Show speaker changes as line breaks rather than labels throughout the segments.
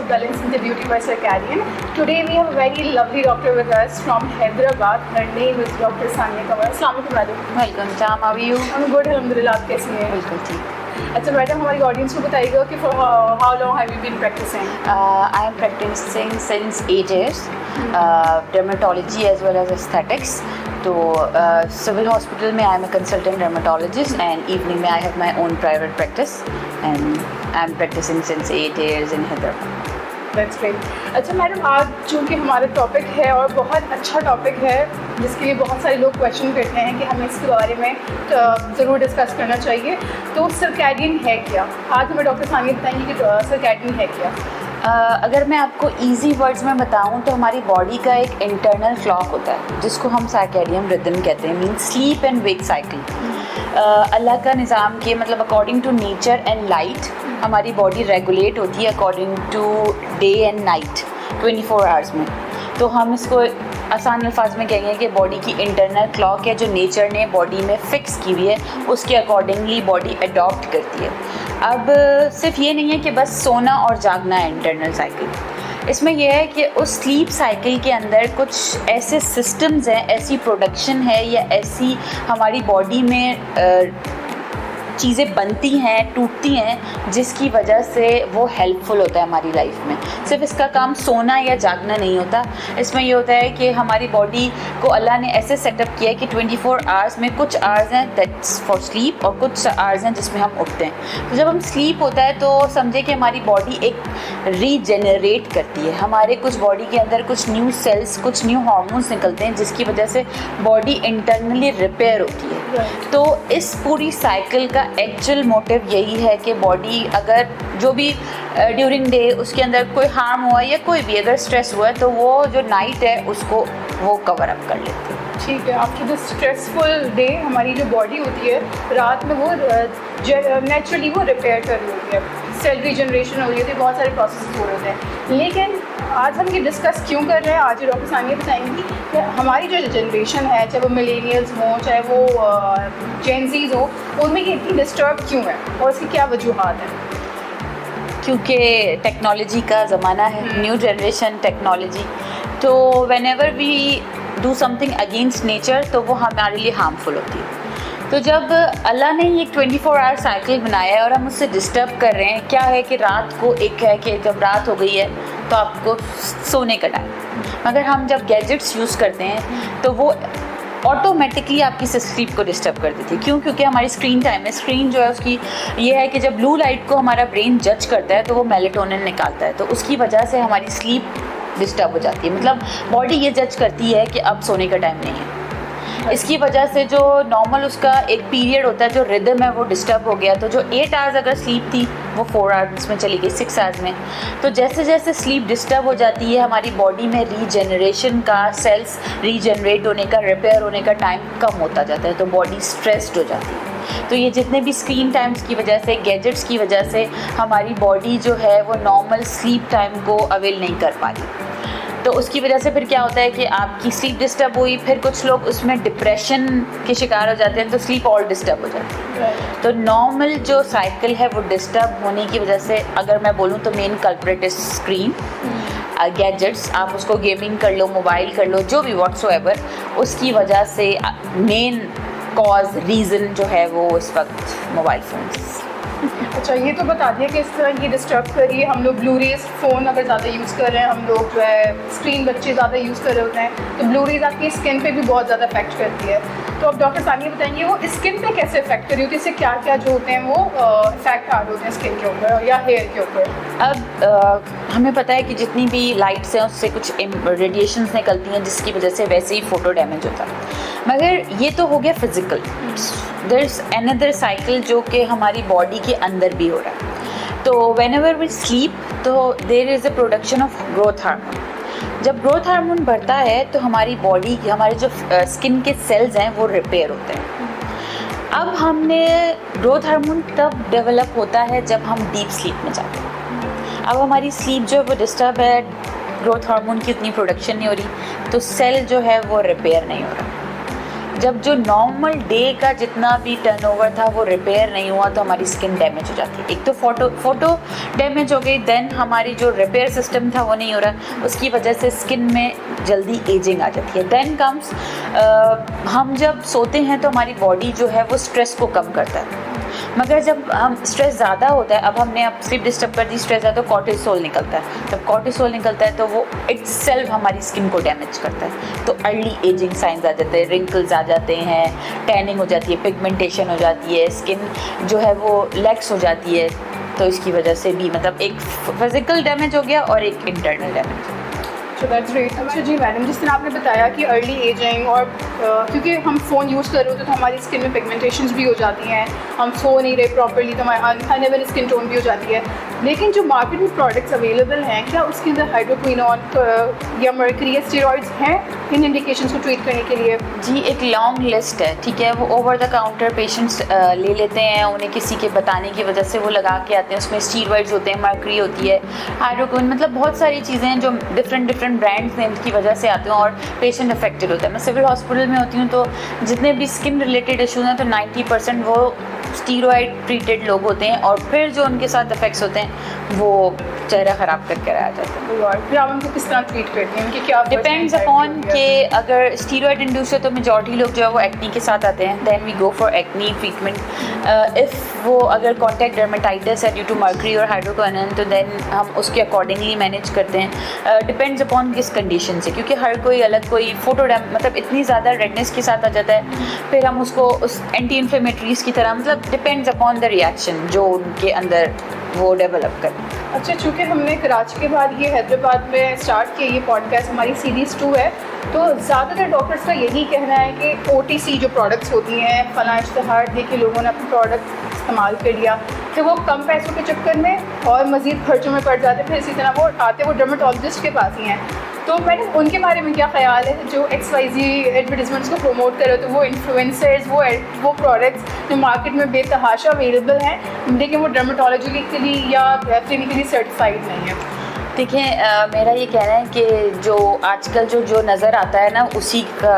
of Balance in the Beauty by Circadian. Today we have a very lovely doctor with us from Hyderabad. Her name is Dr. Sania Kamar. Assalamualaikum madam.
Welcome जाम, how are you?
I'm good, alhamdulillah. आप कैसी हैं?
बिल्कुल ठीक।
अच्छा madam, हमारी audience को बताइएगा कि for how long have you been practicing?
I am practicing since 8 years, dermatology as well as aesthetics. तो सिविल हॉस्पिटल में I am a consultant dermatologist and evening में I have my own private practice and I am practicing since 8 years in Hyderabad.
That's great. अच्छा madam, आज चूँकि हमारा topic है और बहुत अच्छा टॉपिक है जिसके लिए बहुत सारे लोग क्वेश्चन करते हैं कि हमें इसके बारे में ज़रूर डिस्कस करना चाहिए, तो सर्कैडियन है क्या? आज हमें डॉक्टर सानिया बताएंगे कि सर्कैडियन है क्या।
अगर मैं आपको इजी वर्ड्स में बताऊं तो हमारी बॉडी का एक इंटरनल क्लॉक होता है जिसको हम सर्कैडियन रिदम कहते हैं, mean sleep and wake cycle. अल्लाह का निज़ाम के मतलब according to nature and light हमारी बॉडी रेगुलेट होती है according to day and night 24 hours में। तो हम इसको आसान अल्फाज में कहेंगे कि बॉडी की इंटरनल क्लॉक है जो नेचर ने बॉडी में फ़िक्स की हुई है, उसके अकॉर्डिंगली बॉडी अडॉप्ट करती है। अब सिर्फ ये नहीं है कि बस सोना और जागना है इंटरनल साइकिल, इसमें यह है कि उस स्लीप साइकिल के अंदर कुछ ऐसे सिस्टम्स हैं, ऐसी प्रोडक्शन है या ऐसी हमारी बॉडी में चीज़ें बनती हैं, टूटती हैं, जिसकी वजह से वो हेल्पफुल होता है हमारी लाइफ में। सिर्फ इसका काम सोना या जागना नहीं होता, इसमें ये होता है कि हमारी बॉडी को अल्लाह ने ऐसे सेटअप किया है कि 24 आवर्स में कुछ आवर्स हैं दैट्स फॉर स्लीप और कुछ आवर्स हैं जिसमें हम उठते हैं। तो जब हम स्लीप होता है तो समझे कि हमारी बॉडी एक रीजेनरेट करती है, हमारे कुछ बॉडी के अंदर कुछ न्यू सेल्स, कुछ न्यू हार्मोन्स निकलते हैं जिसकी वजह से बॉडी इंटरनली रिपेयर होती है। तो इस पूरी साइकिल का एक्चुअल मोटिव यही है कि बॉडी अगर जो भी ड्यूरिंग डे उसके अंदर कोई हार्म हुआ या कोई भी अगर स्ट्रेस हुआ है तो वो जो नाइट है उसको वो कवर अप कर लेते हैं।
ठीक है, आफ्टर द स्ट्रेसफुल डे हमारी जो बॉडी होती है रात में वो नेचुरली वो रिपेयर कर रही होती है, सेल रीजनरेशन हो रही होती है, बहुत सारे प्रोसेस हो रहे होते हैं। लेकिन आज हम ये डिस्कस क्यों कर रहे हैं, आज डॉक्टर सानिया बताएंगी कि हमारी जो जनरेशन है, चाहे वो मिलेनियल्स हों चाहे वो जेनजीज हो, उनमें ये इतनी डिस्टर्ब क्यों है और इसकी क्या वजूहत हैं?
क्योंकि टेक्नोलॉजी का ज़माना है, न्यू जनरेशन टेक्नोलॉजी, तो whenever we do something against nature तो वो हमारे लिए हार्मफुल होती है। तो जब अल्लाह ने ये 24 आवर साइकिल बनाया है और हम उससे डिस्टर्ब कर रहे हैं, क्या है कि रात को एक है कि जब रात हो गई है तो आपको सोने का टाइम, मगर हम जब गैजेट्स यूज़ करते हैं तो वो ऑटोमेटिकली आपकी स्लीप को डिस्टर्ब कर देती है। क्यों? क्योंकि हमारी स्क्रीन टाइम है, स्क्रीन जो है उसकी ये है कि जब ब्लू लाइट को हमारा ब्रेन जज करता है तो वो मेलेटोनिन निकालता है, तो उसकी वजह से हमारी स्लीप डिस्टर्ब हो जाती है। मतलब बॉडी ये जज करती है कि अब सोने का टाइम नहीं है, इसकी वजह से जो नॉर्मल उसका एक पीरियड होता है, जो रिदम है वो डिस्टर्ब हो गया। तो जो 8 आवर्स अगर स्लीप थी वो 4 आवर्स में चली गई, 6 आवर्स में। तो जैसे जैसे स्लीप डिस्टर्ब हो जाती है हमारी बॉडी में रीजनरेशन का, सेल्स रीजनरेट होने का, रिपेयर होने का टाइम कम होता जाता है, तो बॉडी स्ट्रेस्ड हो जाती है। तो ये जितने भी स्क्रीन टाइम्स की वजह से, गैजेट्स की वजह से हमारी बॉडी जो है वो नॉर्मल स्लीप टाइम को अवेल नहीं कर पा रही, तो उसकी वजह से फिर क्या होता है कि आपकी स्लीप डिस्टर्ब हुई, फिर कुछ लोग उसमें डिप्रेशन के शिकार हो जाते हैं, तो स्लीप और डिस्टर्ब हो जाती है। तो नॉर्मल जो साइकिल है वो डिस्टर्ब होने की वजह से, अगर मैं बोलूँ तो main culprit is screen, gadgets, आप उसको गेमिंग कर लो, मोबाइल कर लो, जो भी व्हाट्सोएवर, उसकी वजह से मेन कॉज रीज़न जो है वो इस वक्त मोबाइल फ़ोन्स।
अच्छा, ये तो बता दिया कि इस तरह ये डिस्टर्ब करिए, हम लोग ब्लू रेज फ़ोन अगर ज़्यादा यूज़ कर रहे हैं, हम लोग जो है स्क्रीन बच्चे ज़्यादा यूज़ कर रहे होते हैं, तो ब्लू रेज आपकी स्किन पे भी बहुत ज़्यादा इफेक्ट करती है। तो अब डॉक्टर सानिया बताएंगे वो स्किन पे कैसे इफेक्ट करी होती है, इससे क्या क्या जो होते हैं वो इफेक्ट आ रहे होते हैं स्किन के ऊपर या हेयर के ऊपर?
अब हमें पता है कि जितनी भी लाइट्स हैं उससे कुछ रेडिएशंस निकलती हैं जिसकी वजह से वैसे ही फ़ोटो डैमेज होता है, मगर ये तो हो गया physical. There is another cycle जो कि हमारी बॉडी के अंदर भी हो रहा है। तो व्हेन एवर वी स्लीप तो there is a production of growth hormone. जब ग्रोथ हार्मोन बढ़ता है तो हमारी बॉडी, हमारे जो स्किन के सेल्स हैं वो रिपेयर होते हैं। अब हमने ग्रोथ हार्मोन तब डेवलप होता है जब हम डीप स्लीप में जाते हैं। अब हमारी स्लीप जो है वो डिस्टर्ब है, ग्रोथ हार्मोन की उतनी प्रोडक्शन नहीं हो रही, तो सेल जो है वो रिपेयर नहीं हो रहा। जब जो नॉर्मल डे का जितना भी टर्नओवर था वो रिपेयर नहीं हुआ तो हमारी स्किन डैमेज हो जाती है। एक तो फोटो डैमेज हो गई, देन हमारी जो रिपेयर सिस्टम था वो नहीं हो रहा, उसकी वजह से स्किन में जल्दी एजिंग आ जाती है। देन कम्स हम जब सोते हैं तो हमारी बॉडी जो है वो स्ट्रेस को कम करता है, मगर जब हम स्ट्रेस ज़्यादा होता है, अब हमने अब स्लीप डिस्टर्ब कर दी, स्ट्रेस है तो कॉर्टिसोल निकलता है, जब कॉर्टिसोल निकलता है तो वो इटसेल्फ हमारी स्किन को डैमेज करता है, तो अर्ली एजिंग साइंस आ जाते हैं, रिंकल्स आ जाते हैं, टैनिंग हो जाती है, पिगमेंटेशन हो जाती है, स्किन जो है वो लैक्स हो जाती है। तो इसकी वजह से भी मतलब एक फिजिकल डैमेज हो गया और एक internal damage.
So that's great. अच्छा जी मैडम, जिस तरह आपने बताया कि अर्ली एजिंग और क्योंकि हम फ़ोन यूज़ कर रहे होते तो हमारी स्किन में पिगमेंटेशंस भी हो जाती हैं, हम सो नहीं रहे प्रॉपर्ली तो हमारी अनइवन स्किन टोन भी हो जाती है, लेकिन जो मार्केट में प्रोडक्ट्स अवेलेबल हैं क्या उसके अंदर हाइड्रोक्विनोन या मर्करी या स्टेरॉइड्स हैं इन इंडिकेशंस को ट्रीट करने के लिए?
जी, एक लॉन्ग लिस्ट है, ठीक है, वो ओवर द काउंटर पेशेंट्स ले लेते हैं, उन्हें किसी के बताने की वजह से वो लगा के आते हैं, उसमें स्टीरॉइड्स होते हैं, मर्करी होती है, हाइड्रोक्विन, मतलब बहुत सारी चीज़ें हैं जो डिफरेंट ब्रांड्स नेम की वजह से आते हैं और पेशेंट अफेक्टेड होता है। मैं सिविल हॉस्पिटल में होती हूँ तो जितने भी स्किन रिलेटेड इशूज़ हैं तो 90% वो स्टीरॉइड ट्रीटेड लोग होते हैं, और फिर जो उनके साथ इफेक्ट्स होते हैं वो चेहरा ख़राब करके रह जाता है।
और फिर आप उनको किस तरह ट्रीट करते हैं, उनकी क्या
डिपेंड्स अपॉन कि अगर स्टीरॉइड इंड्यूस है तो मेजॉरिटी लोग जो है वो एक्नी के साथ आते हैं, then we go for acne treatment. If वो अगर कॉन्टैक्ट डर्मेटाइटिस है ड्यू टू मर्करी और हाइड्रोक्विनोन तो देन हम उसके अकॉर्डिंगली मैनेज करते हैं। डिपेंड्स अपॉन किस कंडीशन से, क्योंकि हर कोई अलग, कोई फोटो मतलब इतनी ज़्यादा रेडनेस के साथ आ जाता है, फिर हम उसको उस एंटी इन्फ्लेमेटरीज की तरह, मतलब डिपेंड्स अपॉन द रिएक्शन जो उनके अंदर वो डेवलप करें।
अच्छा, चूँकि हमने कराची के बाद ये हैदराबाद में स्टार्ट किया, ये पॉडकास्ट हमारी सीरीज़ 2 है, तो ज़्यादातर डॉक्टर्स का यही कहना है कि OTC जो प्रोडक्ट्स होती हैं, फला इश्तहार दे के लोगों ने अपने प्रोडक्ट इस्तेमाल कर लिया, फिर वो कम पैसों के चक्कर में और मज़ीद खर्चों में पड़ जाते, फिर इसी तरह वो आते वो डर्मेटोलॉजिस्ट के पास ही हैं। तो मैडम उनके बारे में क्या ख्याल है जो XYZ एडवर्टीजमेंट्स को प्रमोट कर रहे हो, तो वो इन्फ्लुएंसर्स वो प्रोडक्ट्स जो मार्केट में बेतहाशा अवेलेबल हैं लेकिन वो डर्मेटोलॉजिकली या क्लिनिकली सर्टिफाइड नहीं है?
देखिए, मेरा ये कहना है कि जो आजकल जो नज़र आता है ना उसी का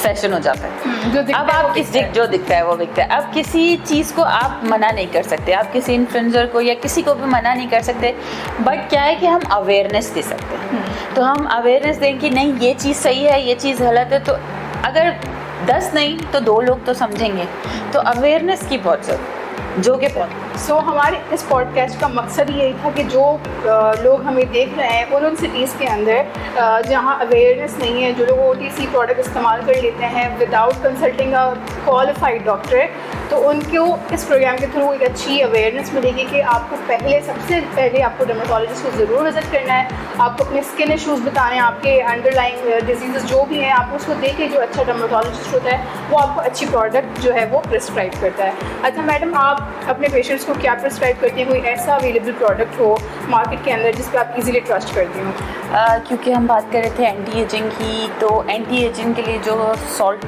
फैशन हो जाता है।
जो
अब आप जो दिखता है वो बिकता है। अब किसी चीज़ को आप मना नहीं कर सकते, आप किसी इन्फ्लुएंसर को या किसी को भी मना नहीं कर सकते, बट क्या है कि हम अवेयरनेस दे सकते हैं। तो हम अवेयरनेस दें कि नहीं ये चीज़ सही है, ये चीज़ गलत है, तो अगर 10 नहीं तो 2 लोग तो समझेंगे, तो अवेयरनेस की बहुत ज़रूरत जो कि
सो हमारे इस पॉडकास्ट का मकसद यही था कि जो लोग हमें देख रहे हैं उन सिटीज़ के अंदर जहां अवेयरनेस नहीं है, जो लोग OTC प्रोडक्ट इस्तेमाल कर लेते हैं without consulting a qualified doctor, तो उनको इस प्रोग्राम के थ्रू एक अच्छी अवेयरनेस मिलेगी कि आपको सबसे पहले आपको डर्मेटोलॉजिस्ट को ज़रूर विज़िट करना है, आपको अपने स्किन इशूज़ बताने हैं, आपके अंडरलाइंग डिजीज़ जो भी हैं, आप उसको देख के जो अच्छा डर्मेटोलॉजिस्ट होता है वो आपको अच्छी प्रोडक्ट जो है वो प्रिस्क्राइब करता है। अच्छा मैडम, आप अपने पेशेंट्स को क्या प्रिस्क्राइब करती हैं? कोई ऐसा अवेलेबल प्रोडक्ट हो मार्केट के अंदर जिस पे आप इजीली ट्रस्ट करती हो?
क्योंकि हम बात कर रहे थे एंटी एजिंग की, तो एंटी एजिंग के लिए जो सॉल्ट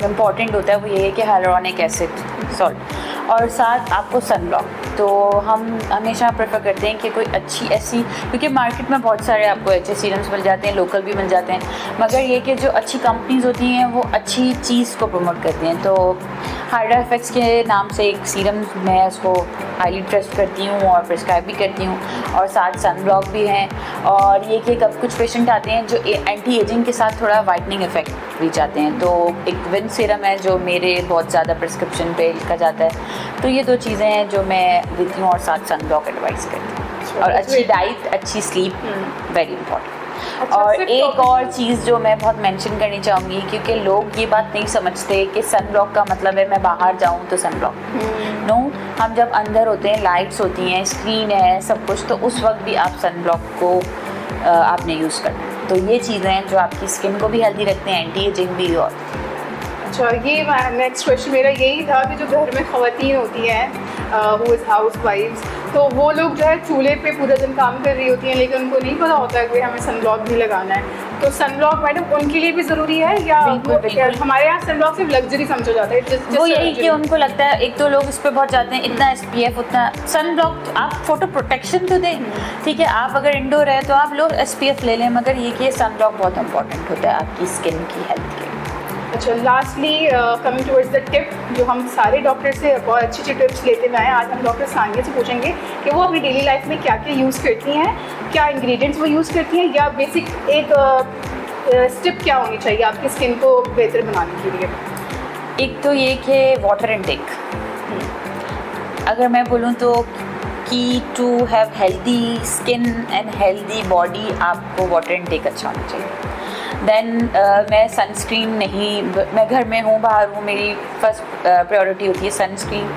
इम्पॉर्टेंट होता है वो ये है कि हाइलुरोनिक एसिड सॉल्ट, और साथ आपको सनब्लॉक। तो हम हमेशा प्रेफर करते हैं कि कोई अच्छी ऐसी, क्योंकि मार्केट में बहुत सारे आपको अच्छे सीरम्स मिल जाते हैं, लोकल भी मिल जाते हैं, मगर ये कि जो अच्छी कंपनीज होती हैं वो अच्छी चीज़ को प्रमोट करती हैं। तो हाइड्रा एफेक्ट्स के नाम से एक सीरम मैं उसको हाईली ट्रस्ट करती हूँ और प्रिस्क्राइब भी करती हूँ, और साथ सनब्लॉक भी हैं। और ये कि कब कुछ पेशेंट आते हैं जो एंटी एजिंग के साथ थोड़ा वाइटनिंग इफेक्ट भी चाहते हैं, तो एक विन सीरम है जो मेरे बहुत ज़्यादा प्रिस्क्रिप्शन पे लिखा जाता है। तो ये 2 चीज़ें हैं जो मैं देती हूँ, और साथ सनब्लॉक एडवाइस करती हूँ, और अच्छी डाइट, अच्छी स्लीप वेरी इंपॉर्टेंट। और एक और चीज़ जो मैं बहुत मेंशन करनी चाहूँगी, क्योंकि लोग ये बात नहीं समझते कि सनब्लॉक का मतलब है मैं बाहर जाऊँ तो सनब्लॉक। नो, हम जब अंदर होते हैं, लाइट्स होती हैं, स्क्रीन है, सब कुछ, तो उस वक्त भी आप सनब्लॉक को आपने यूज़ करना है। तो ये चीज़ें हैं जो आपकी स्किन को भी हेल्दी रखते हैं, एंटी एजिंग भी। और
अच्छा, ये नेक्स्ट क्वेश्चन मेरा यही था कि जो घर में ख़वातीन होती हैं हु इज़ हाउस वाइफ्स, तो वो लोग जो है चूल्हे पे पूरा दिन काम कर रही होती हैं लेकिन उनको नहीं पता होता है कि हमें सनब्लॉक भी लगाना है। तो सनब्लॉक मैडम उनके लिए भी ज़रूरी है या
बिल्कुल।
हमारे यहाँ सनब्लॉक सिर्फ लग्जरी समझा जाता है?
वो यही कि उनको लगता है, एक तो लोग इस पर बहुत जाते हैं, इतना SPF, उतना सनब्लॉक, आप फोटो प्रोटेक्शन तो दें, ठीक है, आप अगर इंडोर है तो आप लोग SPF ले लें, मगर ये कि सनब्लॉक बहुत इंपॉर्टेंट होता है आपकी स्किन की हेल्थ के लिए।
अच्छा, lastly coming towards the tip, जो हम सारे डॉक्टर से बहुत अच्छी अच्छी टिप्स लेते हुए आए, आज हम डॉक्टर सानिया से पूछेंगे कि वो अपनी डेली लाइफ में क्या क्या यूज़ करती हैं, क्या इंग्रेडिएंट्स वो यूज़ करती हैं, या बेसिक एक स्टेप क्या होनी चाहिए आपकी स्किन को बेहतर बनाने के लिए।
एक तो ये कि वाटर इनटेक, अगर मैं बोलूँ तो कि to have healthy skin and healthy body आपको वाटर इनटेक अच्छा होना चाहिए। देन मैं सनस्क्रीन नहीं, मैं घर में हूँ बाहर हूँ, मेरी फर्स्ट प्रायोरिटी होती है सनस्क्रीन।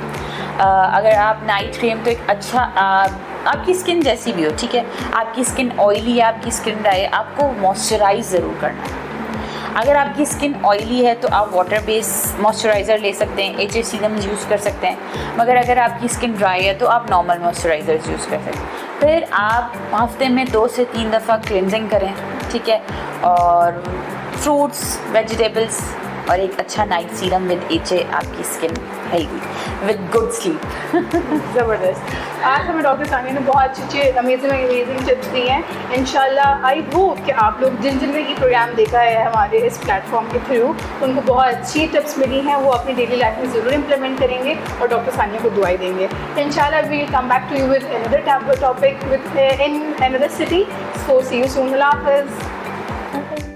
अगर आप नाइट क्रीम तो एक अच्छा आपकी स्किन जैसी भी हो, ठीक है, आपकी स्किन ऑयली है, आपकी स्किन ड्राई है, आपको मॉइस्चराइज ज़रूर करना है। अगर आपकी स्किन ऑयली है तो आप वाटर बेस मॉइस्चराइज़र ले सकते हैं, HA सीरम्स यूज़ कर सकते हैं। मगर अगर आपकी स्किन ड्राई है तो आप नॉर्मल मॉइस्चराइज़र्स यूज़ कर सकते हैं। फिर आप हफ्ते में 2 से 3 दफ़ा क्लिनजिंग करें, ठीक है, और फ्रूट्स, वेजिटेबल्स और एक अच्छा नाइट सीरम विद HA, आपकी skin healthy with good sleep.
ज़बरदस्त। आज हमें डॉक्टर सानिया ने बहुत अच्छी अमेजिंग टिप्स दी हैं। इंशाल्लाह आई होप कि आप लोग जिन जिन ने ये प्रोग्राम देखा है हमारे इस प्लेटफॉर्म के थ्रू, उनको बहुत अच्छी टिप्स मिली हैं, वो अपनी डेली लाइफ में ज़रूर इम्प्लीमेंट करेंगे और डॉक्टर सानिया को दुआएं देंगे। इंशाल्लाह we will come back to you with another topic with in another city. So see you soon. अल्लाह हाफ़िज़।